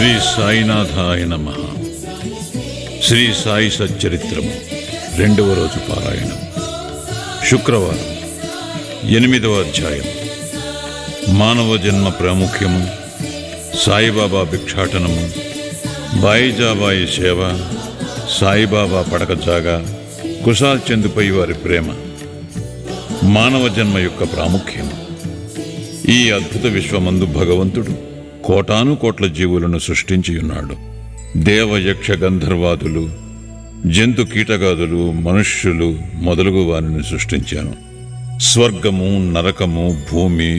శ్రీ సాయినాథాయ నమః. శ్రీ సాయి సచ్చరిత్రము 2వ రోజు పారాయణం. శుక్రవారం 8వ అధ్యాయం. మానవ జన్మ ప్రాముఖ్యము, సాయిబాబా భిక్షాటనము, బాయిజాబాయి సేవ, సాయిబాబా పడకజాగా, కుశాల్ చందుపై వారి ప్రేమ. మానవ జన్మ యొక్క ప్రాముఖ్యం. ఈ అద్భుత విశ్వమందు భగవంతుడు కోటాను కోట్ల జీవులను సృష్టించి ఉన్నాడు. దేవ యక్ష గంధర్వాదులు, జంతు కీటగాదులు, మనుష్యులు మొదలగు వారిని సృష్టించాను. స్వర్గము, నరకము, భూమి,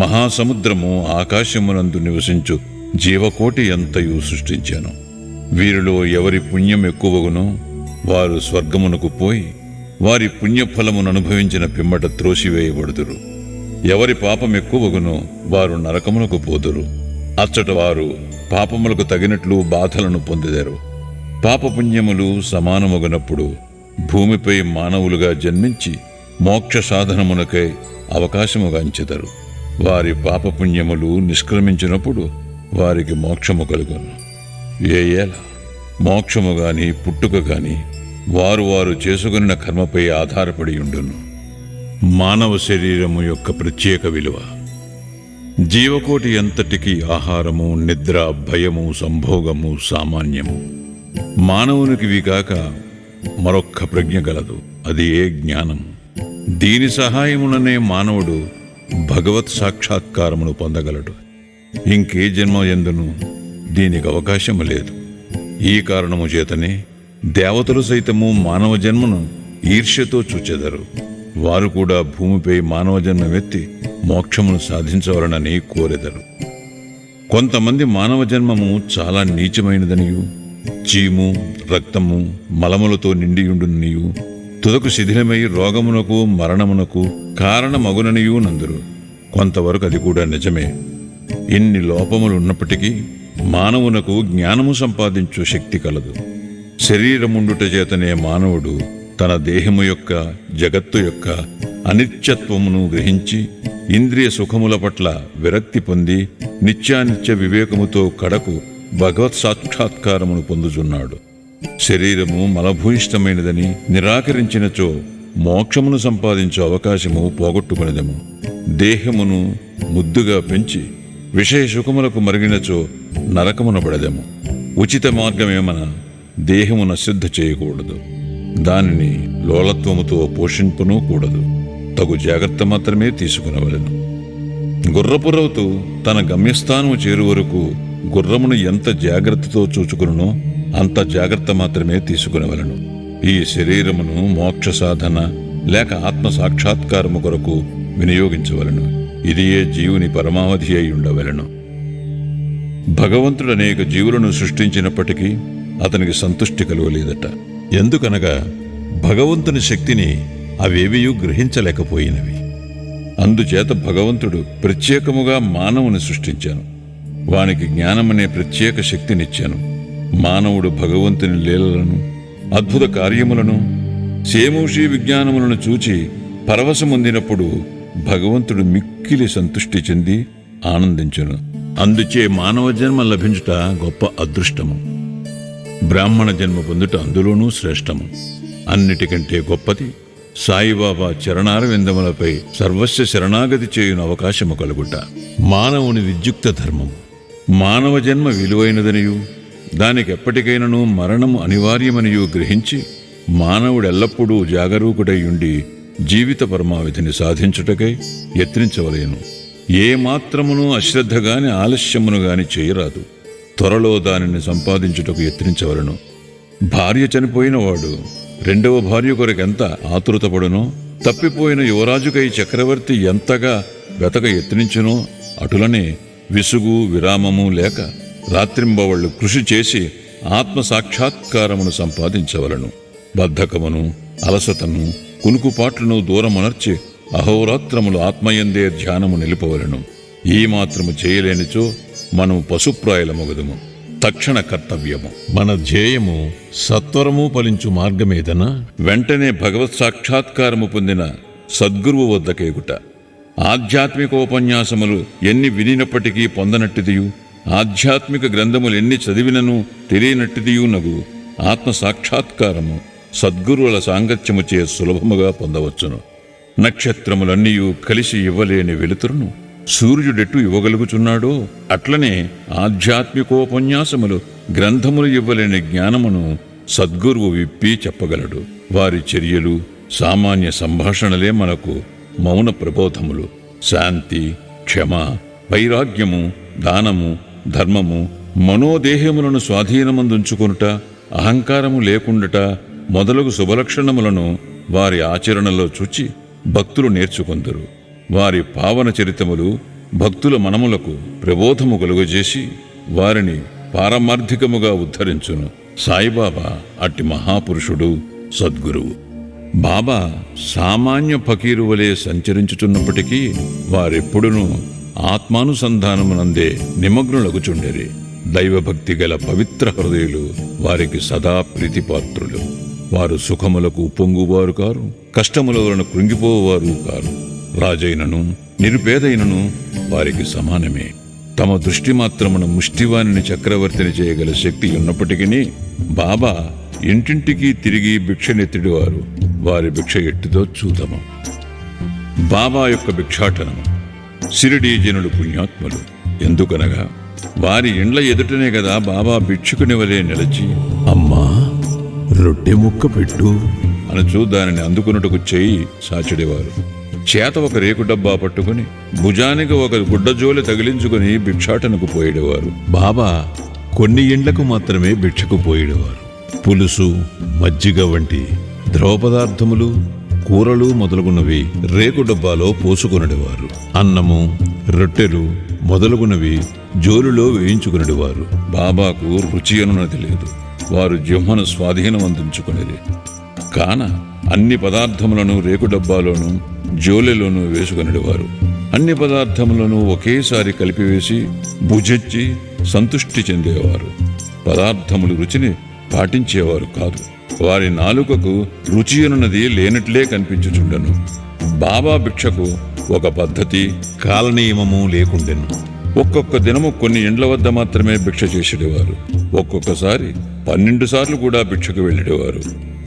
మహాసముద్రము, ఆకాశమునందు నివసించు జీవకోటి ఎంతయు సృష్టించాను. వీరిలో ఎవరి పుణ్యం ఎక్కువగునో వారు స్వర్గమునకు పోయి వారి పుణ్యఫలమును అనుభవించిన పిమ్మట త్రోసివేయబడుదురు. ఎవరి పాపం ఎక్కువగునో వారు నరకమునకు పోదురు. అచ్చట వారు పాపములకు తగినట్లు బాధలను పొందెదరు. పాపపుణ్యములు సమానమగునప్పుడు భూమిపై మానవులుగా జన్మించి మోక్ష సాధనమునకై అవకాశముగాంచెదరు. వారి పాపపుణ్యములు నిష్క్రమించినప్పుడు వారికి మోక్షము కలుగును. ఏలా మోక్షము గాని పుట్టుక గాని వారు చేసుకున్న కర్మపై ఆధారపడి ఉండును. మానవ శరీరము యొక్క ప్రత్యేక విలువ. జీవకోటి ఎంతటికి ఆహారము, నిద్ర, భయము, సంభోగము సామాన్యము. మానవునికి కాక మరొక్క ప్రజ్ఞ గలదు, అది ఏ జ్ఞానం. దీని సహాయముననే మానవుడు భగవత్ సాక్షాత్కారమును పొందగలడు. ఇంకే జన్మ ఎందును దీనికి అవకాశము లేదు. ఈ కారణము చేతనే దేవతలు సైతము మానవ జన్మను ఈర్ష్యతో చూచెదరు. వారు కూడా భూమిపై మానవ జన్మమెత్తి మోక్షమును సాధించవలనని కోరెదరు. కొంతమంది మానవ జన్మము చాలా నీచమైనదనియు, చీము, రక్తము, మలములతో నిండియుండునియు, తుదకు శిథిలమై రోగమునకు మరణమునకు కారణమగుననియూ నందురు. కొంతవరకు అది కూడా నిజమే. ఇన్ని లోపములున్నప్పటికీ మానవునకు జ్ఞానము సంపాదించు శక్తి కలదు. శరీరముండుట చేతనే మానవుడు తన దేహము యొక్క, జగత్తు యొక్క అనిత్యత్వమును గ్రహించి ఇంద్రియ సుఖముల పట్ల విరక్తి పొంది నిత్యానిత్య వివేకముతో కడకు భగవత్ సాక్షాత్కారమును పొందుచున్నాడు. శరీరము మలభూయిష్టమైనదని నిరాకరించినచో మోక్షమును సంపాదించే అవకాశము పోగొట్టుకునేదము. దేహమును ముద్దుగా పెంచి విషయ సుఖములకు మరిగినచో నరకమున పడదము. ఉచిత మార్గమేమన దేహమును అశ్రద్ధ చేయకూడదు. దానిని లోలత్వముతో పోషింపనూ కూడదు. తగు జాగ్రత్త మాత్రమే తీసుకునవలెను. గుర్రపురవుతూ తన గమ్యస్థానము చేరు వరకు గుర్రమును ఎంత జాగ్రత్తతో చూచుకునో అంత జాగ్రత్త మాత్రమే తీసుకునవలెను. ఈ శరీరమును మోక్ష సాధన లేక ఆత్మ సాక్షాత్కారము కొరకు వినియోగించవలెను. ఇదియే జీవుని పరమావధి అయి ఉండవలెను. భగవంతుడు అనేక జీవులను సృష్టించినప్పటికీ అతనికి సంతుష్టి కలుగలేదట. ఎందుకనగా భగవంతుని శక్తిని అవేవియూ గ్రహించలేకపోయినవి. అందుచేత భగవంతుడు ప్రత్యేకముగా మానవుని సృష్టించాను. వానికి జ్ఞానమనే ప్రత్యేక శక్తినిచ్చాను. మానవుడు భగవంతుని లీలలను, అద్భుత కార్యములను, సేమూషి విజ్ఞానములను చూచి పరవశముందినప్పుడు భగవంతుడు మిక్కిలి సంతుష్టి చెంది ఆనందించును. అందుచే మానవ జన్మ లభించుట గొప్ప అదృష్టము. బ్రాహ్మణ జన్మ పొందుట అందులోనూ శ్రేష్టము. అన్నిటికంటే గొప్పది సాయిబాబా చరణారవిందములపై సర్వస్వ శరణాగతి చేయున అవకాశము కలుగుట. మానవుని విద్యుక్త ధర్మము. మానవ జన్మ విలువైనదనియు దానికి ఎప్పటికైనను మరణము అనివార్యమనియు గ్రహించి మానవుడెల్లప్పుడూ జాగరూకుడై ఉండి జీవిత పరమావధిని సాధించుటకై యత్నించవలేను. ఏ మాత్రమును అశ్రద్ధగాని ఆలస్యమును గాని చేయరాదు. త్వరలో దానిని సంపాదించుటకు యత్నించవలను. భార్య చనిపోయిన వాడు రెండవ భార్య కొరకెంత ఆతురతపడునో, తప్పిపోయిన యువరాజుకై చక్రవర్తి ఎంతగా వెతక యత్నించునో అటులనే విసుగు విరామము లేక రాత్రింబవళ్లు కృషి చేసి ఆత్మ సాక్షాత్కారమును సంపాదించవలను. బద్ధకమును, అలసతను, కునుకుపాట్లను దూరమునర్చి అహోరాత్రములు ఆత్మయందే ధ్యానము నిలుపవలను. ఈ మాత్రము చేయలేనిచో మనము పశుప్రాయులమగుదుము. తక్షణ కర్తవ్యము. మన ధ్యేయము సత్వరము ఫలించు మార్గమేదనా వెంటనే భగవత్ సాక్షాత్కారము పొందిన సద్గురువు వద్దకేగుట. ఆధ్యాత్మికోపన్యాసములు ఎన్ని వినినప్పటికీ పొందనట్టిదియు ఆధ్యాత్మిక గ్రంథములు ఎన్ని చదివినను తెలియనట్టిదియునగు ఆత్మ సాక్షాత్కారము సద్గురువుల సాంగత్యముచే సులభముగా పొందవచ్చును. నక్షత్రములన్నీయూ కలిసి ఇవ్వలేని వెలుతురును సూర్యుడెట్టు ఇవ్వగలుగుచున్నాడో అట్లనే ఆధ్యాత్మికోపన్యాసములు గ్రంథములు ఇవ్వలేని జ్ఞానమును సద్గురువు విప్పి చెప్పగలడు. వారి చర్యలు సామాన్య సంభాషణలే మనకు మౌన ప్రబోధములు. శాంతి, క్షమ, వైరాగ్యము, దానము, ధర్మము, మనోదేహములను స్వాధీనమందుంచుకొనుట, అహంకారము లేకుండట మొదలగు శుభలక్షణములను వారి ఆచరణలో చూచి భక్తులు నేర్చుకొందురు. వారి పావన చరితములు భక్తుల మనములకు ప్రబోధము కలుగజేసి వారిని పారమార్థికముగా ఉద్ధరించును. సాయిబాబా అట్టి మహాపురుషుడు, సద్గురువు. బాబా సామాన్య ఫకీరు వలె సంచరించుచున్నప్పటికీ వారెప్పుడునూ ఆత్మానుసంధానమునందే నిమగ్నులగుచుండెరి. దైవభక్తి గల పవిత్ర హృదయులు వారికి సదా ప్రీతిపాత్రులు. వారు సుఖములకు పొంగువారు కారు, కష్టముల వలన కృంగిపోవారు కారు. రాజైనను నిరుపేదైనను వారికి సమానమే. తమ దృష్టి మాత్రమున ముష్టివాణిని చక్రవర్తిని చేయగల శక్తి ఉన్నప్పటికీ బాబా ఇంటింటికి తిరిగి భిక్షనెత్తిడివారు. వారి భిక్ష ఎట్టిదో చూద్దాము. బాబా యొక్క భిక్షాటనము. షిరిడీ జనులు పుణ్యాత్ములు. ఎందుకనగా వారి ఇండ్ల ఎదుటనే కదా బాబా భిక్షుకుని వలె నిలచి, అమ్మా రొట్టె ముక్క పెట్టు అనచూ దానిని అందుకున్నట్టుకు చేయి సాచిడేవారు. చేత ఒక రేకు డబ్బా పట్టుకుని భుజానికి ఒక గుడ్డజోలి తగిలించుకుని భిక్షాటనకు పోయేవారు. బాబా కొన్ని ఇండ్లకు మాత్రమే భిక్షకు పోయేవారు. పులుసు, మజ్జిగ వంటి ద్రవ పదార్థములు, కూరలు మొదలగునవి రేకు డబ్బాలో పోసుకొనడివారు. అన్నము, రొట్టెలు మొదలగునవి జోలులో వేయించుకునేవారు. బాబాకు రుచి అనున్నది లేదు. వారు జిహ్మను స్వాధీనం అందించుకునేది కాన అన్ని పదార్థములను రేకు డబ్బాలోనూ జోలెలోనూ వేసుకునేవారు. అన్ని పదార్థములను ఒకేసారి కలిపివేసి భుజించి సంతుష్టి చెందేవారు. పదార్థములు రుచిని పాటించేవారు కాదు. వారి నాలుకకు రుచి అనున్నది లేనట్లే కనిపించుచుండెను. బాబా భిక్షకు ఒక పద్ధతి, కాలనియమము లేకుండెను. ఒక్కొక్క దినము కొన్ని ఇండ్ల వద్ద మాత్రమే భిక్ష చేసేవారు. ఒక్కొక్కసారి 12 సార్లు కూడా భిక్షకు వెళ్ళేవారు.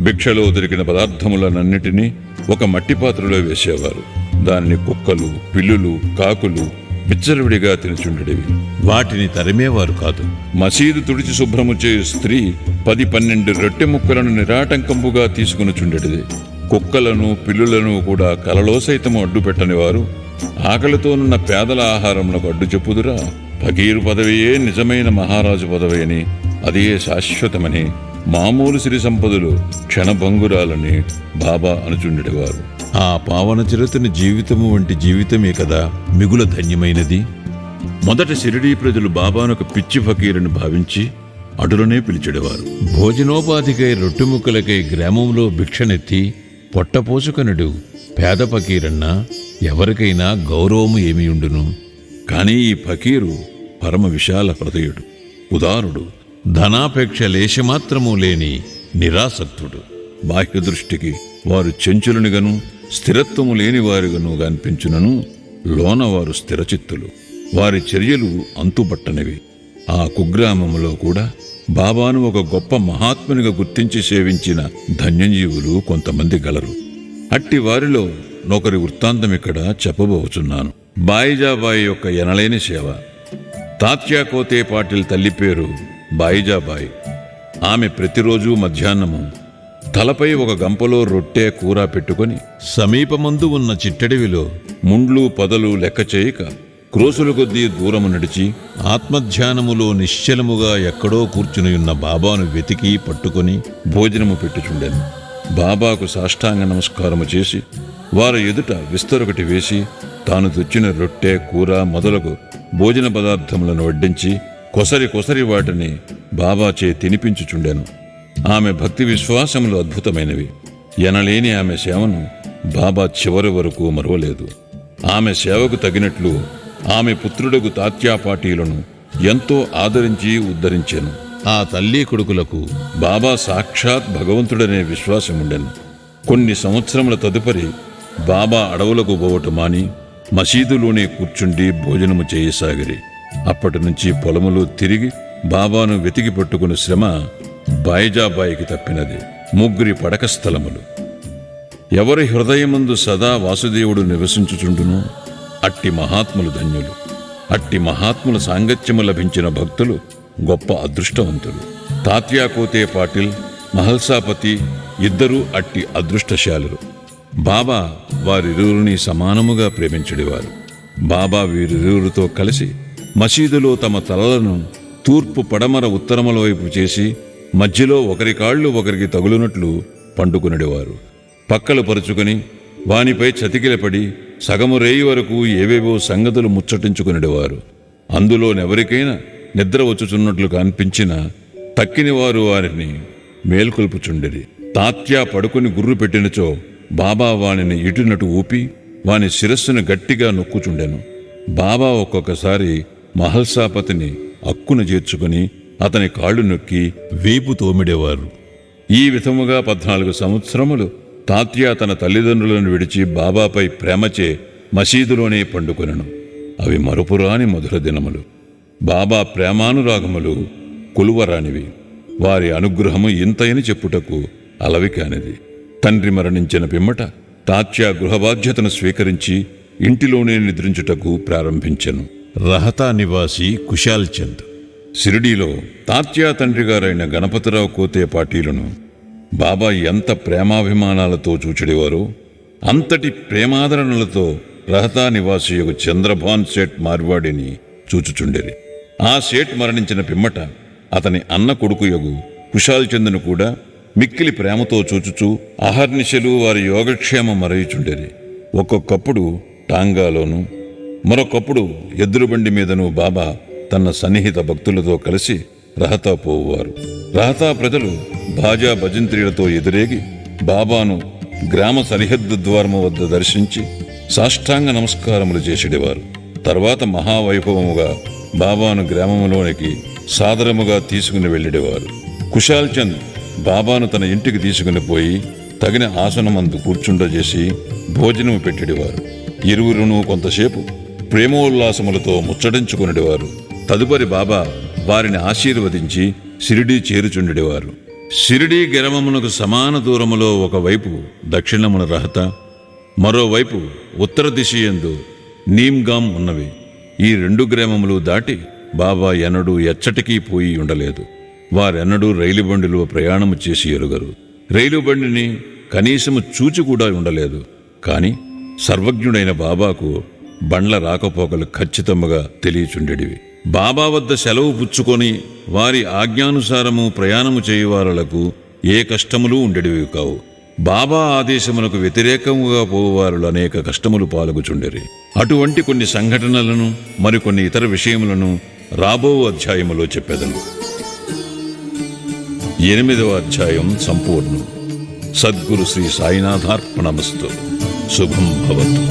భిక్షలో దొరికిన పదార్థములనన్నిటినీ ఒక మట్టి పాత్రలో వేసేవారు. దానిని కుక్కలు, పిల్లులు, కాకులు విచ్చలవిడిగా తినుచుండేవి. వాటిని తరిమేవారు కాదు. మసీదు తుడిచి శుభ్రము చేయు స్త్రీ 10-12 రొట్టె ముక్కలను నిరాటంకంపుగా తీసుకునిచుండేది. కుక్కలను, పిల్లులను కూడా కలలో సైతము అడ్డు పెట్టని వారు ఆకలితోనున్న పేదల ఆహారమునకు అడ్డు చెప్పుదురా? ఫకీరు పదవియే నిజమైన మహారాజు పదవి అని, అదే శాశ్వతమని, మామూలు సిరి సంపదలు క్షణభంగురాలని బాబా అనుచుండేవారు. ఆ పావన చిరతని జీవితము వంటి జీవితమే కదా మిగుల ధన్యమైనది. మొదట షిరిడీ ప్రజలు బాబాను ఒక పిచ్చి ఫకీరుని భావించి అటులనే పిలిచెడవారు. భోజనోపాధికై రొట్టెముక్కలకై గ్రామంలో భిక్షనెత్తి పొట్టపోసుకనుడు పేద ఫకీరన్నా ఎవరికైనా గౌరవము ఏమి ఉండును. కానీ ఈ ఫకీరు పరమ విశాల హృదయుడు, ఉదారుడు, ధనాపేక్ష లేశమాత్రము లేని నిరాసక్తుడు. బాహ్య దృష్టికి వారు చెంచులనిగను స్థిరత్వము లేని వారుగాను కనిపించునను లోన వారు స్థిరచిత్తులు. వారి చర్యలు అంతుబట్టనివి. ఆ కుగ్రామములో కూడా బాబాను ఒక గొప్ప మహాత్మునిగా గుర్తించి సేవించిన ధన్యజీవులు కొంతమంది గలరు. అట్టి వారిలో నొకరి వృత్తాంతం ఇక్కడ చెప్పబోచున్నాను. బాయిజాబాయి యొక్క ఎనలేని సేవ. తాత్యా కోతే పాటిల్ తల్లి పేరు బాయిజాబాయి. ఆమె ప్రతిరోజు మధ్యాహ్నము తలపై ఒక గంపలో రొట్టె, కూర పెట్టుకొని సమీపమందు ఉన్న చిట్టడివిలో ముండ్లు పొదలు లెక్క చేయక క్రోసుల కొద్దీ దూరము నడిచి ఆత్మధ్యానములో నిశ్చలముగా ఎక్కడో కూర్చునియున్న బాబాను వెతికి పట్టుకొని భోజనము పెట్టుచుండెను. బాబాకు సాష్టాంగ నమస్కారము చేసి వారి ఎదుట విస్తరొకటి వేసి తాను తెచ్చిన రొట్టె, కూర మొదలగు భోజన పదార్థములను వడ్డించి కొసరి వాటిని బాబాచే తినిపించుచుండెను. ఆమె భక్తి విశ్వాసములు అద్భుతమైనవి. ఎనలేని ఆమె సేవను బాబా చివరి వరకు మరువలేదు. ఆమె సేవకు తగినట్లు ఆమె పుత్రుడకు తాత్యా పాటీలను ఎంతో ఆదరించి ఉద్ధరించెను. ఆ తల్లి కొడుకులకు బాబా సాక్షాత్ భగవంతుడనే విశ్వాసముండెను. కొన్ని సంవత్సరముల తదుపరి బాబా అడవులకు పోవటం మాని మసీదులోనే కూర్చుండి భోజనము చేయసాగిరి. అప్పటి నుంచి పొలములో తిరిగి బాబాను వెతికి పట్టుకుని శ్రమ బాయిజాబాయికి తప్పినది. 3 పడక స్థలములు. ఎవరి హృదయమందు సదా వాసుదేవుడు నివసించుచుండునో అట్టి మహాత్ములు ధన్యులు. అట్టి మహాత్ముల సాంగత్యము లభించిన భక్తులు గొప్ప అదృష్టవంతులు. తాత్యా కోతే పాటిల్, మహల్సాపతి ఇద్దరూ అట్టి అదృష్టశాలురు. బాబా వారిరువురిని సమానముగా ప్రేమించడివారు. బాబా వీరిరువురితో కలిసి మసీదులో తమ తలలను తూర్పు, పడమర, ఉత్తరముల వైపు చేసి మధ్యలో ఒకరి కాళ్ళు ఒకరికి తగులునట్లు పండుకునడివారు. పక్కలు పరుచుకుని వానిపై చతికిలపడి సగము రేయి వరకు ఏవేవో సంగతులు ముచ్చటించుకునేవారు. అందులోనెవరికైనా నిద్ర వచ్చుచున్నట్లు కనిపించినా తక్కిన వారు వారిని మేల్కొల్పుచుండిరి. తాత్యా పడుకుని గుర్రు పెట్టినచో బాబా వానిని ఇటునటు ఊపి వాని శిరస్సును గట్టిగా నొక్కుచుండెను. బాబా ఒక్కొక్కసారి మహల్సాపతిని అక్కున చేర్చుకుని అతని కాళ్ళు నొక్కి వీపు తోమిడేవారు. ఈ విధముగా 14 సంవత్సరములు తాత్యా తన తల్లిదండ్రులను విడిచి బాబాపై ప్రేమచే మసీదులోనే పండుకొనెను. అవి మరుపురాని మధుర దినములు. బాబా ప్రేమానురాగములు కొలువరానివి. వారి అనుగ్రహము ఇంతయని చెప్పుటకు అలవి కానిది. తండ్రి మరణించిన పిమ్మట తాత్యా గృహబాధ్యతను స్వీకరించి ఇంటిలోనే నిద్రించుటకు ప్రారంభించెను. రహతా నివాసి కుశాల్ చంద్. షిరిడీలో తాత్యా తండ్రిగారైన గణపతిరావు కోతే పాటీలును బాబా ఎంత ప్రేమాభిమానాలతో చూచెడివారో అంతటి ప్రేమాదరణలతో రహతా నివాసియగు చంద్రభాన్ సేట్ మార్వాడిని చూచుచుండెరి. ఆ సేట్ మరణించిన పిమ్మట అతని అన్న కొడుకుయగు కుశాల్ చంద్ను కూడా మిక్కిలి ప్రేమతో చూచుచూ అహర్నిశలు వారి యోగక్షేమం మరయుచుండెరి. ఒక్కొక్కప్పుడు టాంగాలోను, మరొకప్పుడు ఎద్దులబండి మీదను బాబా తన సన్నిహిత భక్తులతో కలిసి రహతా పోవువారు. రహతా ప్రజలు భాజా భజంత్రీలతో ఎదురేగి బాబాను గ్రామ సరిహద్దు ద్వారము వద్ద దర్శించి సాష్టాంగ నమస్కారములు చేసేవారు. తర్వాత మహావైభవముగా బాబాను గ్రామములోనికి సాదరముగా తీసుకుని వెళ్ళేవారు. కుశాల్ చంద్ బాబాను తన ఇంటికి తీసుకుని పోయి తగిన ఆసనమందు కూర్చుండజేసి భోజనము పెట్టేవారు. ఇరువురును కొంతసేపు ప్రేమోల్లాసములతో ముచ్చటించుకునేవారు. తదుపరి బాబా వారిని ఆశీర్వదించి షిరిడీ చేరుచుండెడివారు. షిరిడీ గ్రామమునకు సమాన దూరములో ఒకవైపు దక్షిణమున రహత, మరోవైపు ఉత్తర దిశయందు నీమ్గాం ఉన్నవి. ఈ 2 గ్రామములు దాటి బాబా ఎన్నడూ ఎచ్చటికీ పోయి ఉండలేదు. వారెన్నడూ రైలు బండిలో ప్రయాణము చేసి ఎరుగరు. రైలు బండిని కనీసము చూచి కూడా ఉండలేదు. కాని సర్వజ్ఞుడైన బాబాకు బండ్ల రాకపోకలు ఖచ్చితముగా తెలియచుండెడివి. బాబా వద్ద సెలవు పుచ్చుకొని వారి ఆజ్ఞానుసారము ప్రయాణము చేయువారులకు ఏ కష్టములు ఉండేటివి కావు. బాబా ఆదేశములకు వ్యతిరేకముగా పోవారులు అనేక కష్టములు పాల్గొచుండెరి. అటువంటి కొన్ని సంఘటనలను మరికొన్ని ఇతర విషయములను రాబో అధ్యాయములో చెప్పెదను. 8వ అధ్యాయం సంపూర్ణం. సద్గురు శ్రీ సాయినాథార్పణమస్తు. శుభం భవతు.